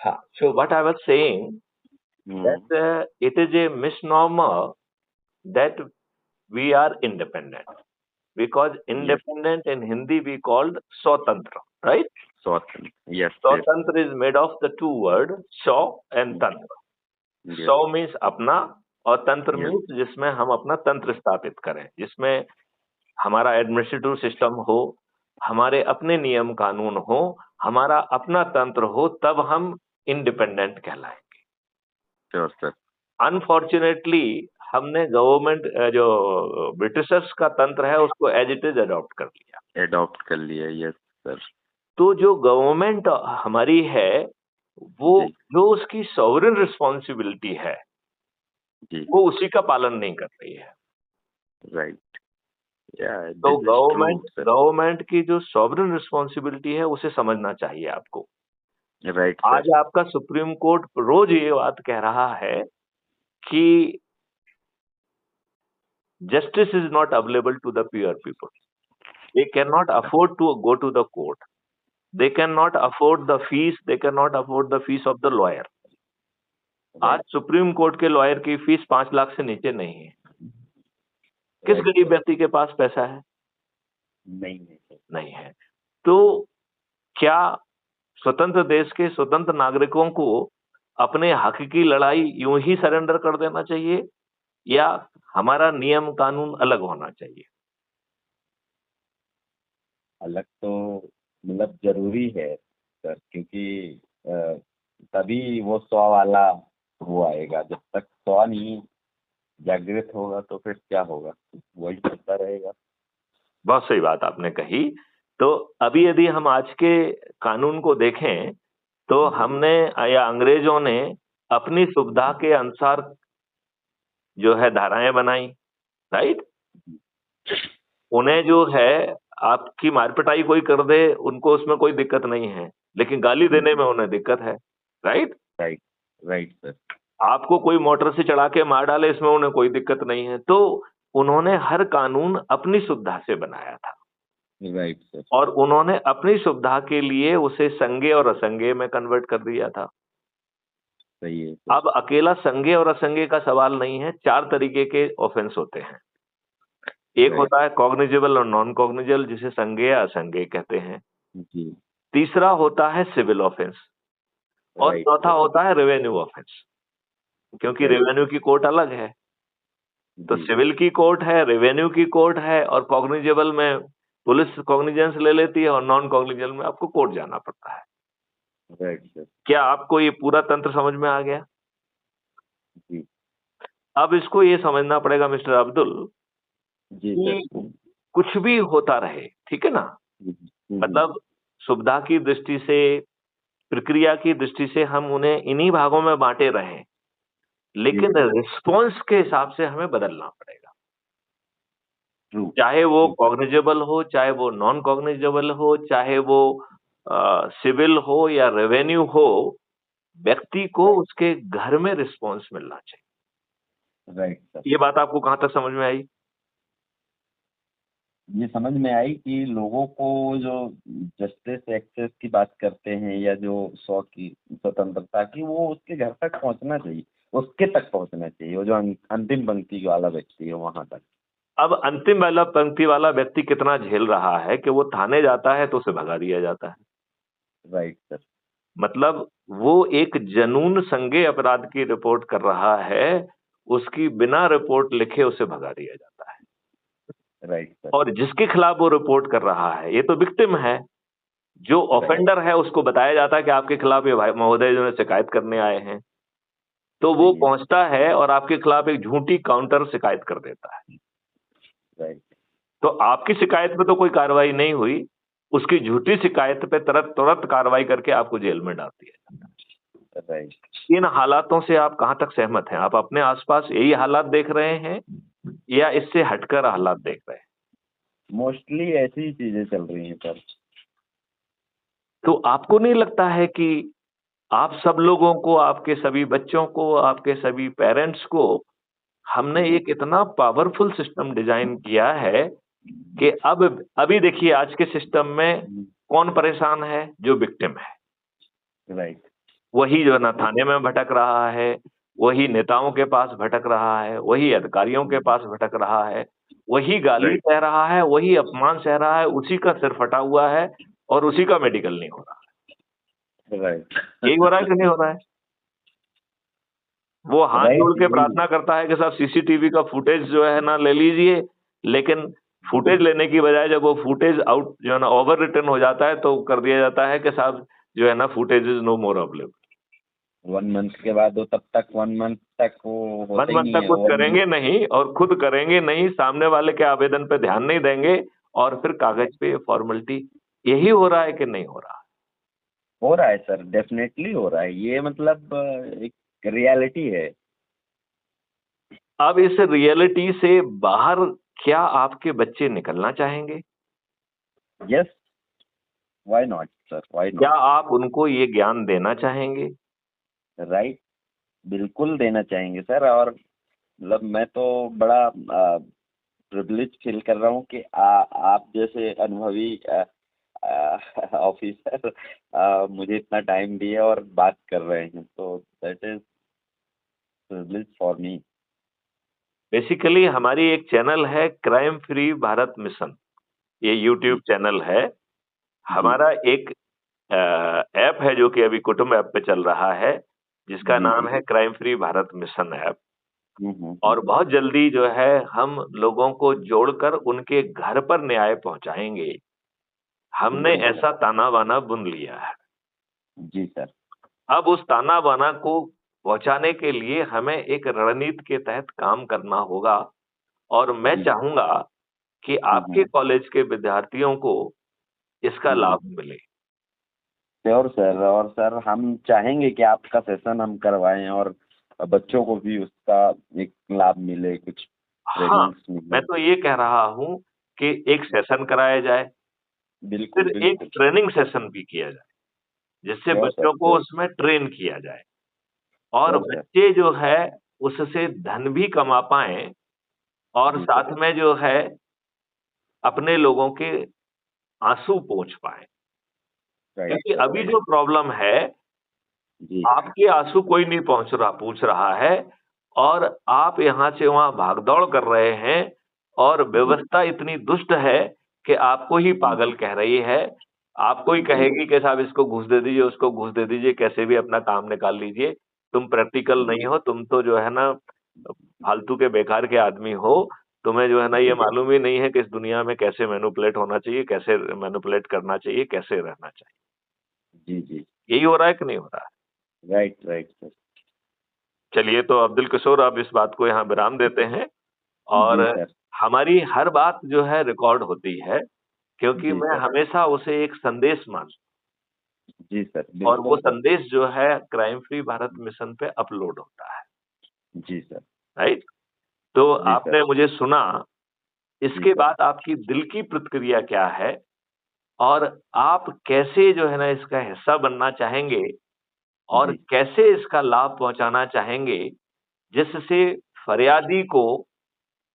So what I was saying that Hmm. it is a misnomer that we are independent, because Yes. independent in Hindi we called Swatantra, right? Swatan. Yes. Yes. Swatantra is made of the two words Swa and Tantra. Yes. सौ means अपना, और तंत्र Yes. Means जिसमें हम अपना तंत्र स्थापित करें, जिसमें हमारा एडमिनिस्ट्रेटिव सिस्टम हो, हमारे अपने नियम कानून हो, हमारा अपना तंत्र हो, तब हम इंडिपेंडेंट कहलाएंगे। Sure, sir. अनफॉर्चुनेटली हमने गवर्नमेंट जो ब्रिटिशर्स का तंत्र है उसको एज इट इज अडॉप्ट कर लिया। Adopt कर लिया। Yes, sir. तो जो गवर्नमेंट हमारी है वो जी। जो उसकी सॉवरेन रिस्पॉन्सिबिलिटी है जी। वो उसी का पालन नहीं कर रही है। Right. Yeah, तो this is true, sir. Government की जो सॉवरेन रिस्पॉन्सिबिलिटी है उसे समझना चाहिए आपको। Right, sir. आज आपका सुप्रीम कोर्ट रोज ये बात कह रहा है कि justice is not available to the poor people, they can not afford to go to the court, they can not afford the fees, they can not afford the fees of the lawyer. आज Right. Supreme court के lawyer की fees 5 lakh से नीचे नहीं है। किस Right, गरीब sir. व्यक्ति के पास पैसा है? नहीं है, sir. नहीं है। तो क्या स्वतंत्र देश के स्वतंत्र नागरिकों को अपने हक की लड़ाई यूं ही सरेंडर कर देना चाहिए, या हमारा नियम कानून अलग होना चाहिए? अलग तो मतलब जरूरी है, सर, क्योंकि तभी वो 100 वाला वो आएगा। जब तक 100 नहीं जागृत होगा तो फिर क्या होगा? वही चलता रहेगा। बहुत सही बात आपने कही। तो अभी यदि हम आज के कानून को देखें तो हमने या अंग्रेजों ने अपनी सुविधा के अनुसार जो है धाराएं बनाई, राइट? उन्हें जो है आपकी मारपिटाई कोई कर दे उनको उसमें कोई दिक्कत नहीं है, लेकिन गाली देने में उन्हें दिक्कत है, राइट? राइट। Right, sir. आपको कोई मोटर से चढ़ा के मार डाले इसमें उन्हें कोई दिक्कत नहीं है। तो उन्होंने हर कानून अपनी सुविधा से बनाया था, राइट, सर। और उन्होंने अपनी सुविधा के लिए उसे संज्ञेय और असंज्ञेय में कन्वर्ट कर दिया था। सही है, सर। अब अकेला संज्ञेय और असंज्ञेय का सवाल नहीं है, 4 तरीके के ऑफेंस होते हैं। एक राइट। होता है कॉग्निजेबल और नॉन कॉग्निजेबल, जिसे संज्ञेय असंज्ञेय कहते हैं। जी। तीसरा होता है सिविल ऑफेंस, और राइट, चौथा सर। होता है रेवेन्यू ऑफेंस, क्योंकि राइट। रेवेन्यू की कोर्ट अलग है। तो जी। सिविल की कोर्ट है, रेवेन्यू की कोर्ट है, और कॉग्निजेबल में पुलिस कॉग्निजेंस ले लेती है, और नॉन कॉग्निजेबल में आपको कोर्ट जाना पड़ता है। Right, sir. क्या आपको ये पूरा तंत्र समझ में आ गया? जी। अब इसको ये समझना पड़ेगा मिस्टर अब्दुल जी, कि सर। कुछ भी होता रहे, ठीक है ना? मतलब सुविधा की दृष्टि से, प्रक्रिया की दृष्टि से हम उन्हें इन्हीं भागों में बांटे रहें, लेकिन रिस्पॉन्स के हिसाब से हमें बदलना पड़ेगा। ट्रू। चाहे वो कॉग्निजेबल हो, चाहे वो नॉन कॉग्निजेबल हो, चाहे वो सिविल हो या रेवेन्यू हो, व्यक्ति को उसके घर में रिस्पॉन्स मिलना चाहिए। Right, sir. ये बात आपको कहां तक समझ में आई? ये समझ में आई कि लोगों को जो जस्टिस एक्सेस की बात करते हैं या जो 100 की स्वतंत्रता की, वो उसके घर तक पहुंचना चाहिए, उसके तक पहुंचना चाहिए, वो जो अंतिम पंक्ति वाला व्यक्ति है वहां तक। अब अंतिम वाला पंक्ति वाला व्यक्ति कितना झेल रहा है कि वो थाने जाता है तो उसे भगा दिया जाता है। Right, sir. मतलब वो एक जनून संज्ञेय अपराध की रिपोर्ट कर रहा है, उसकी बिना रिपोर्ट लिखे उसे भगा दिया जाता है। Right, sir. और जिसके खिलाफ वो रिपोर्ट कर रहा है, ये तो विक्टिम है। जो ऑफेंडर है उसको बताया जाता है कि आपके खिलाफ ये भाई महोदय जो है शिकायत करने आए हैं, तो वो पहुंचता है और आपके खिलाफ एक झूठी काउंटर शिकायत कर देता है। राइट। तो आपकी शिकायत पे तो कोई कार्रवाई नहीं हुई, उसकी झूठी शिकायत पे तुरंत कार्रवाई करके आपको जेल में डाल दिया जाता है। राइट। इन हालातों से आप कहां तक सहमत हैं? आप अपने आसपास यही हालात देख रहे हैं या इससे हटकर हालात देख रहे हैं? मोस्टली ऐसी ही चीजें चल रही हैं, सर। तो आपको नहीं लगता है कि आप सब लोगों को, आपके सभी बच्चों को, आपके सभी पेरेंट्स को हमने एक इतना पावरफुल सिस्टम डिजाइन किया है कि अब अभी देखिए आज के सिस्टम में कौन परेशान है? जो विक्टिम है। राइट। वही जो है ना थाने में भटक रहा है, वही नेताओं के पास भटक रहा है, वही अधिकारियों के पास भटक रहा है, वही गाली राइट सह रहा है, वही अपमान सह रहा है, उसी का सिर फटा हुआ है और उसी का मेडिकल नहीं हो रहा। राइट यही हो रहा है कि नहीं हो रहा है? वो हाथ जोड़ राइट के यही प्रार्थना करता है कि साहब सीसीटीवी का फुटेज जो है ना ले लीजिए, लेकिन फुटेज लेने की बजाय जब वो फुटेज आउट जो है ना ओवर रिटन हो जाता है तो कर दिया जाता है कि साहब जो है ना footage is no more available. 1 month के बाद वो तब तक 1 मंथ तक वो वन होता ही मंथ नहीं तक है कुछ 1 मंथ। करेंगे नहीं और खुद करेंगे नहीं, सामने वाले के आवेदन पे ध्यान नहीं देंगे और फिर कागज पे फॉर्मेलिटी। यही हो रहा है कि नहीं हो रहा? हो रहा है सर, डेफिनेटली हो रहा है ये, मतलब एक रियलिटी है। अब इस रियलिटी से बाहर क्या आपके बच्चे निकलना चाहेंगे? Yes, why not sir, why क्या नॉट। आप उनको ये ज्ञान देना चाहेंगे? राइट, बिल्कुल देना चाहेंगे सर। और मतलब मैं तो बड़ा प्रिविलेज फील कर रहा हूँ कि आप जैसे अनुभवी ऑफिसर मुझे इतना टाइम दिए और बात कर रहे हैं, तो that is privilege for me. Basically हमारी एक चैनल है क्राइम फ्री भारत मिशन, ये यूट्यूब जी चैनल है। जी हमारा एक ऐप है जो कि अभी कुटुंब ऐप पे चल रहा है, जिसका जी नाम जी। है crime free Bharat mission app. हम्म। और बहुत जल्दी जो है हम लोगों को जोड़कर उनके घर पर न्याय पहुंचाएंगे। हमने जी सर। ऐसा ताना बाना बुन लिया है। जी सर। अब उस ताना बाना को पहुंचाने के लिए हमें एक रणनीति के तहत काम करना होगा और मैं जी। चाहूंगा कि आपके हम्म कॉलेज के विद्यार्थियों को इसका हम्म। लाभ मिले। श्योर सर, और सर हम चाहेंगे कि आपका सेशन हम करवाएं और बच्चों को भी उसका एक लाभ मिले, कुछ हाँ, ट्रेनिंग्स मैं मिले। तो ये कह रहा हूं कि एक सेशन कराया जाए, बिल्कुल फिर एक बिल्कुल। ट्रेनिंग सेशन भी किया जाए, जिससे श्योर सर, बच्चों को श्योर। उसमें ट्रेन किया जाए और श्योर सर। बच्चे जो है उससे धन भी कमा पाएं और जी सर। साथ में जो है अपने लोगों के आंसू पोंछ पाएं। राइट क्योंकि सर, अभी राइट। जो प्रॉब्लम है, जी आपके आंसू कोई नहीं पहुंच रहा पूछ रहा है और आप यहां से वहां भागदौड़ कर रहे हैं और जी व्यवस्था इतनी दुष्ट है कि आपको ही जी पागल कह रही है। आपको ही जी कहेगी कि साहब इसको घूस दे दीजिए, उसको घूस दे दीजिए, कैसे भी अपना काम निकाल लीजिए। तुम प्रैक्टिकल जी नहीं हो, तुम तो जो है ना फालतू के बेकार के आदमी हो। तुम्हें जो है ना ये जी मालूम ही नहीं है कि इस दुनिया में कैसे मैनिपुलेट होना चाहिए, कैसे मैनिपुलेट करना चाहिए, कैसे रहना चाहिए। जी जी। यही हो रहा है कि नहीं हो रहा है? Right right sir. चलिए, तो अब्दुल किशोर अब इस बात को यहाँ विराम देते हैं और जी सर। हमारी हर बात जो है रिकॉर्ड होती है, क्योंकि जी मैं सर। हमेशा उसे एक संदेश मानता जी सर, हूं और वो बिल्कुल सर। संदेश जो है क्राइम फ्री भारत मिशन पे अपलोड होता है। जी सर। राइट? तो जी सर। आपने मुझे सुना, जी इसके सर। बाद आपकी दिल की प्रतिक्रिया क्या है और आप कैसे जो है ना इसका हिस्सा बनना चाहेंगे और जी कैसे इसका लाभ पहुंचाना चाहेंगे, जिससे फरियादी को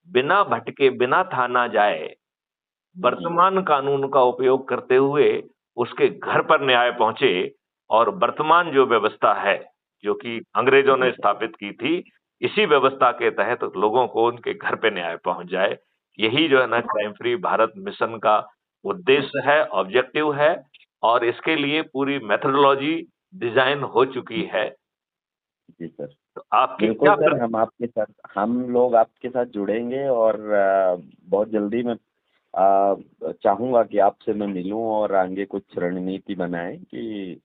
बिना भटके, बिना थाना जाए, जी वर्तमान कानून का उपयोग करते हुए उसके घर पर न्याय पहुंचे और वर्तमान जो व्यवस्था है, जो कि अंग्रेजों जी ने सर। स्थापित की थी, इसी व्यवस्था के तहत लोगों को उनके घर पे न्याय पहुंच जाए। यही जो है ना क्राइम फ्री भारत मिशन का उद्देश्य है, ऑब्जेक्टिव है और इसके लिए पूरी मेथोडोलॉजी डिजाइन हो चुकी है। जी सर। तो आपकी बिल्कुल क्या सर, हम आपके साथ, हम लोग आपके साथ जुड़ेंगे और बहुत जल्दी मैं चाहूँगा कि आपसे मैं मिलूं और आगे कुछ रणनीति बनाएं कि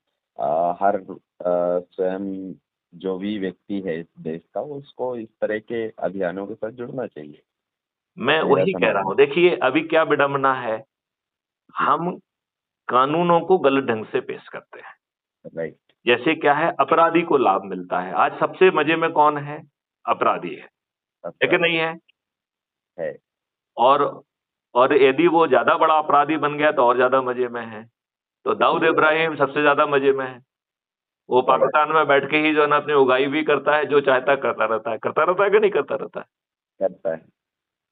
हर स्वयं जो भी व्यक्ति है इस देश का, उसको इस तरह के अभियानों के साथ जुड़ना चाहिए। मैं मेरा वही ऐसा कह रहा मानना हूं, देखिए अभी क्या विडंबना है, है। जी। हम कानूनों को गलत ढंग से पेश करते हैं। राइट। जैसे क्या है, अपराधी को लाभ मिलता है। आज सबसे मजे में कौन है? अपराधी है कि अपराधी नहीं है? है। और और यदि वो ज्यादा बड़ा अपराधी बन गया तो और ज्यादा मजे में है। तो दाऊद जी। इब्राहिम सबसे ज्यादा मजे में है। वो राइट। पाकिस्तान में बैठ के ही जो है ना अपनी उगाई भी करता है, जो चाहता है करता रहता है, करता रहता है कि नहीं करता रहता है? करता है।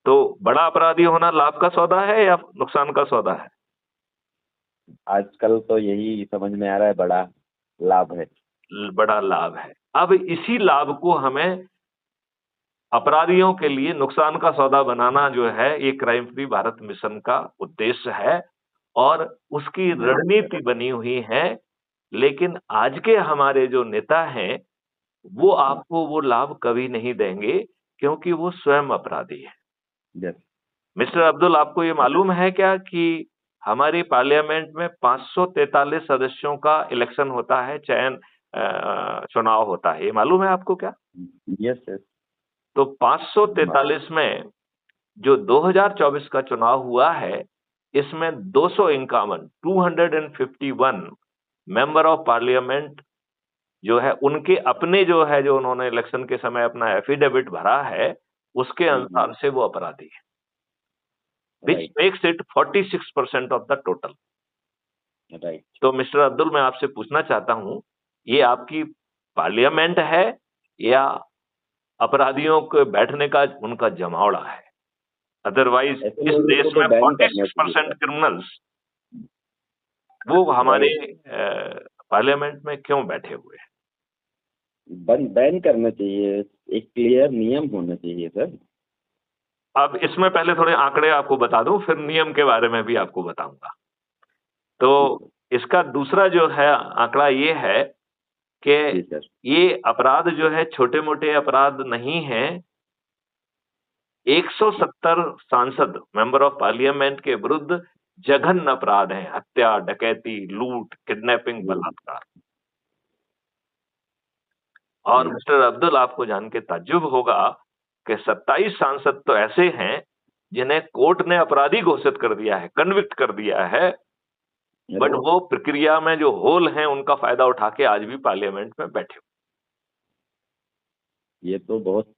तो बड़ा अपराधी होना लाभ का सौदा है या नुकसान का सौदा है? आजकल तो यही समझ में आ रहा है, बड़ा लाभ है। बड़ा लाभ है। अब इसी लाभ को हमें अपराधियों के लिए नुकसान का सौदा बनाना जो है, ये क्राइम फ्री भारत मिशन का उद्देश्य है और उसकी रणनीति बनी हुई है। लेकिन आज के हमारे जो नेता हैं, वो आपको वो लाभ कभी नहीं देंगे, क्योंकि वो स्वयं अपराधी है। यस। मिस्टर अब्दुल, आपको ये मालूम है क्या कि हमारी पार्लियामेंट में 543 सदस्यों का इलेक्शन होता है, चुनाव होता है, ये मालूम है आपको क्या? Yes yes. तो 543 में जो 2024 का चुनाव हुआ है, इसमें 251 मेंबर ऑफ पार्लियामेंट जो है, उनके अपने जो है, जो उन्होंने इलेक्शन के समय अपना एफिडेविट भरा है, उसके अनुसार से वो अपराधी है, which makes it 46% of the total. Right. तो मिस्टर अब्दुल, मैं आपसे पूछना चाहता हूं, ये आपकी पार्लियामेंट है या अपराधियों के बैठने का उनका जमावड़ा है? अदरवाइज इस देश में 46% क्रिमिनल्स वो हमारे पार्लियामेंट में क्यों बैठे हुए हैं? बैन करना चाहिए, एक क्लियर नियम होना चाहिए सर। अब इसमें पहले थोड़े आंकड़े आपको बता दूं, फिर नियम के बारे में भी आपको बताऊंगा। तो इसका दूसरा जो है आंकड़ा ये है कि ये अपराध जो है छोटे मोटे अपराध नहीं है। 170 सांसद, मेंबर ऑफ पार्लियामेंट के विरुद्ध जघन्य अपराध हैं, हत्या, डकैती, लूट, किडनैपिंग, बलात्कार। और मिस्टर अब्दुल, आपको जान के ताज्जुब होगा कि 27 सांसद तो ऐसे हैं जिन्हें कोर्ट ने अपराधी घोषित कर दिया है, कन्विक्ट कर दिया है, बट वो प्रक्रिया में जो होल हैं उनका फायदा उठा के आज भी पार्लियामेंट में बैठे। ये तो बहुत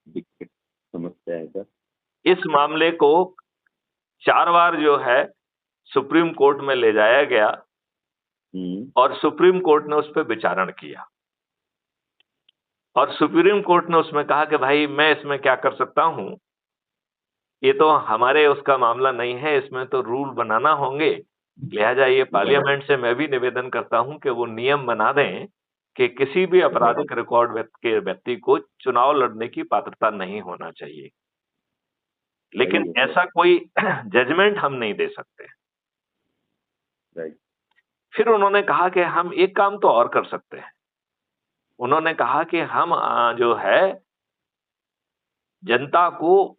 दिक्कत समस्या है सर। इस मामले को 4 बार जो है सुप्रीम कोर्ट में ले जाया गया और सुप्रीम कोर्ट ने उस पर विचारण किया और सुप्रीम कोर्ट ने उसमें कहा कि भाई मैं इसमें क्या कर सकता हूं, ये तो हमारे उसका मामला नहीं है, इसमें तो रूल बनाना होंगे। लिहाजा ये पार्लियामेंट से मैं भी निवेदन करता हूं कि वो नियम बना दें कि किसी भी आपराधिक रिकॉर्ड के व्यक्ति को चुनाव लड़ने की पात्रता नहीं होना चाहिए। लेकिन ऐसा कोई जजमेंट हम नहीं दे सकते। फिर उन्होंने कहा कि हम एक काम तो और कर सकते हैं। उन्होंने कहा कि हम जो है जनता को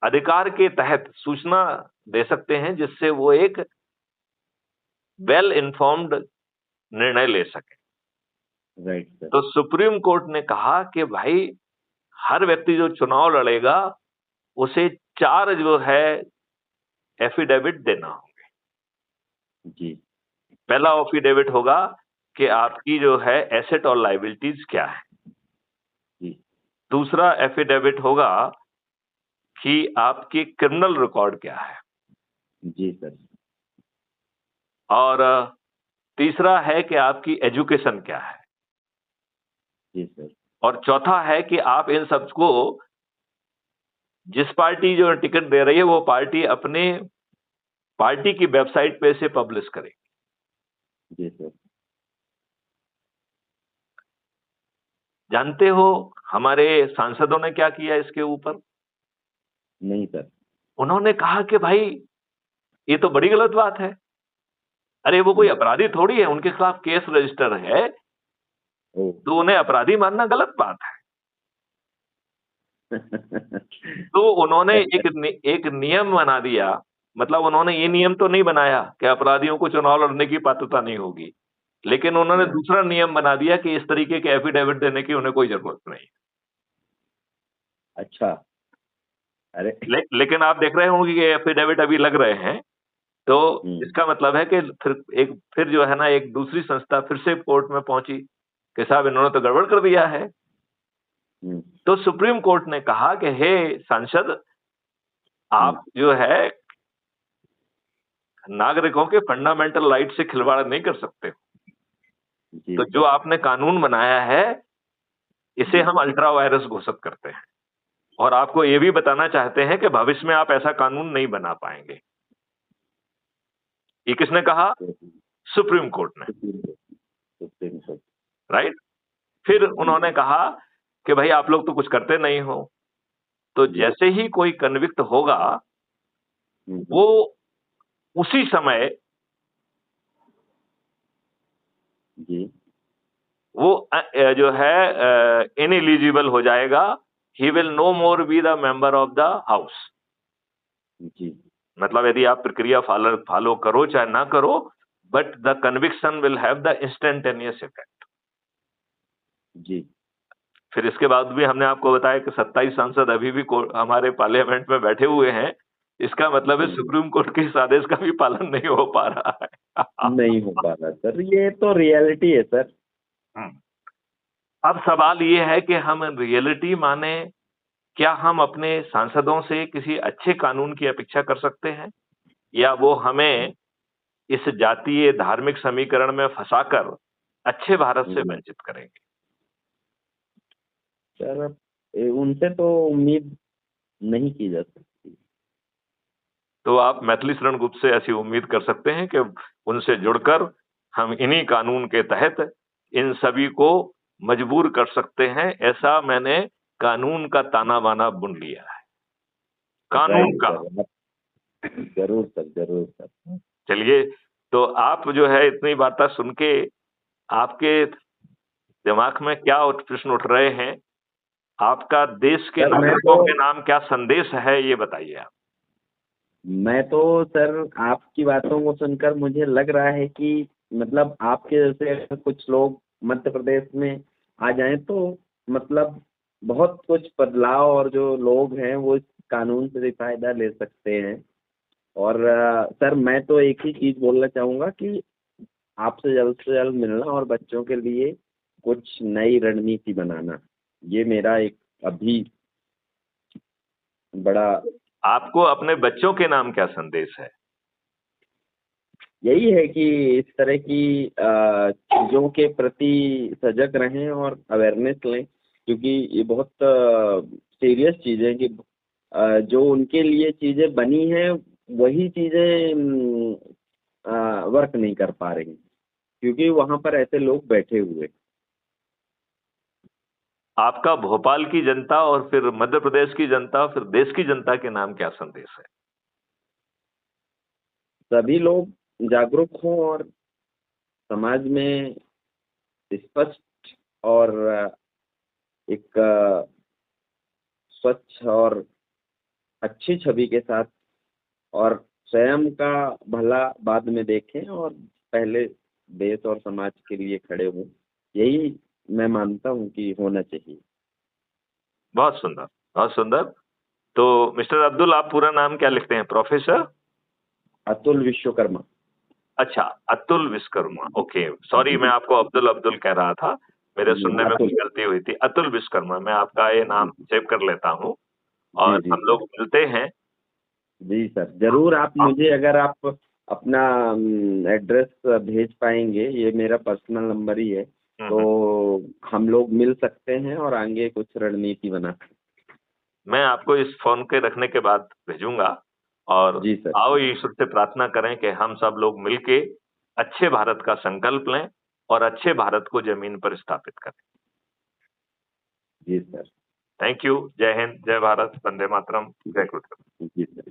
अधिकार के तहत सूचना दे सकते हैं, जिससे वो एक वेल इन्फॉर्म्ड निर्णय ले सके। राइट। तो सुप्रीम कोर्ट ने कहा कि भाई हर व्यक्ति जो चुनाव लड़ेगा उसे 4 जो है एफिडेविट देना होंगे जी। पहला एफिडेविट होगा कि आपकी जो है एसेट और लायबिलिटीज क्या है जी। दूसरा एफिडेविट होगा कि आपकी क्रिमिनल रिकॉर्ड क्या है जी सर। और तीसरा है कि आपकी एजुकेशन क्या है जी सर। और चौथा है कि आप इन सबको जिस पार्टी जो टिकट दे रही है वो पार्टी अपने पार्टी की वेबसाइट पे से पब्लिश करेगी जी सर। जानते हो हमारे सांसदों ने क्या किया इसके ऊपर? नहीं सर। उन्होंने कहा कि भाई ये तो बड़ी गलत बात है। अरे वो कोई अपराधी थोड़ी है, उनके खिलाफ केस रजिस्टर है, तो उन्हें अपराधी मानना गलत बात है। तो उन्होंने एक नियम बना दिया। मतलब उन्होंने ये नियम तो नहीं बनाया कि अपराधियों को चुनाव लड़ने की पात्रता नहीं होगी, लेकिन उन्होंने दूसरा नियम बना दिया कि इस तरीके के एफिडेविट देने की उन्हें कोई जरूरत नहीं। अच्छा। अरे लेकिन आप देख रहे होंगे कि एफिडेविट अभी लग रहे हैं, तो इसका मतलब है कि फिर जो है ना एक दूसरी संस्था फिर से कोर्ट में पहुंची कि साहब इन्होंने तो गड़बड़ कर दिया है। तो सुप्रीम कोर्ट ने कहा कि हे सांसद, आप जो है नागरिकों के फंडामेंटल राइट से खिलवाड़ नहीं कर सकते। तो जो आपने कानून बनाया है इसे हम अल्ट्रा वायरस घोषित करते हैं और आपको ये भी बताना चाहते हैं कि भविष्य में आप ऐसा कानून नहीं बना पाएंगे। ये किसने कहा? सुप्रीम कोर्ट ने, सुप्रीम कोर्ट। राइट। फिर उन्होंने कहा कि भाई आप लोग तो कुछ करते नहीं हो, तो जैसे ही कोई कन्विक्ट होगा वो उसी समय जी वो जो है इनएलिजिबल हो जाएगा। He will no more be the member of the house. जी मतलब यदि आप प्रक्रिया फॉलो करो चाहे ना करो, but the conviction will have the instantaneous effect. जी फिर इसके बाद भी हमने आपको बताया कि 27 सांसद अभी भी हमारे पार्लियामेंट में बैठे हुए हैं। इसका मतलब है सुप्रीम कोर्ट के इस आदेश का भी पालन नहीं हो पा रहा है। नहीं हो पा रहा सर, ये तो रियलिटी है सर। अब सवाल ये है कि हम रियलिटी माने, क्या हम अपने सांसदों से किसी अच्छे कानून की अपेक्षा कर सकते हैं, या वो हमें इस जातीय धार्मिक समीकरण में फंसाकर अच्छे भारत से वंचित करेंगे? सर उनसे तो उम्मीद नहीं की जा सकती। तो आप मैथिली शरण गुप्त से ऐसी उम्मीद कर सकते हैं कि उनसे जुड़कर हम इन्हीं कानून के तहत इन सभी को मजबूर कर सकते हैं। ऐसा मैंने कानून का ताना बाना बुन लिया है, कानून का। जरूर सर, जरूर सर। चलिए, तो आप जो है इतनी बातें सुन के आपके दिमाग में क्या प्रश्न उठ रहे हैं? आपका देश के नागरिकों के नाम क्या संदेश है, ये बताइए आप। मैं तो सर आपकी बातों को सुनकर मुझे लग रहा है कि मतलब आपके जैसे कुछ लोग मध्य प्रदेश में आ जाएं तो मतलब बहुत कुछ बदलाव, और जो लोग हैं वो इस कानून से फायदा ले सकते हैं। और सर मैं तो एक ही चीज़ बोलना चाहूँगा कि आपसे जल्द से जल्द मिलना और बच्चों के लिए कुछ नई रणनीति बनाना, ये मेरा एक अभी बड़ा। आपको अपने बच्चों के नाम क्या संदेश है? यही है कि इस तरह की चीज़ों के प्रति सजग रहें और अवेयरनेस लें, क्योंकि ये बहुत सीरियस चीज़ है कि जो उनके लिए चीज़ें बनी हैं वही चीज़ें वर्क नहीं कर पा रही, क्योंकि वहाँ पर ऐसे लोग बैठे हुए। आपका भोपाल की जनता और फिर मध्य प्रदेश की जनता, फिर देश की जनता के नाम क्या संदेश है? सभी लोग जागरूक हों और समाज में स्पष्ट और एक स्वच्छ और अच्छी छवि के साथ, और स्वयं का भला बाद में देखें और पहले देश और समाज के लिए खड़े हों। यही मैं मानता हूँ कि होना चाहिए। बहुत सुंदर, बहुत सुंदर। तो मिस्टर अब्दुल, आप पूरा नाम क्या लिखते हैं? प्रोफेसर अतुल विश्वकर्मा। अच्छा, अतुल विश्वकर्मा। ओके, सॉरी, मैं आपको अब्दुल अब्दुल कह रहा था, मेरे सुनने में कुछ गलती हुई थी। अतुल विश्वकर्मा, मैं आपका ये नाम सेव कर लेता हूँ और जी हम लोग मिलते हैं। जी सर, जरूर। आप मुझे अगर आप अपना एड्रेस भेज पाएंगे, ये मेरा पर्सनल नंबर ही है, तो हम लोग मिल सकते हैं और आगे कुछ रणनीति बना। मैं आपको इस फोन के रखने के बाद भेजूंगा। और जी सर। आओ ईश्वर से प्रार्थना करें कि हम सब लोग मिलके अच्छे भारत का संकल्प लें और अच्छे भारत को जमीन पर स्थापित करें। जी सर। Thank you. जय हिंद, जय भारत, वंदे मातरम, जय कृष्ण। जी सर।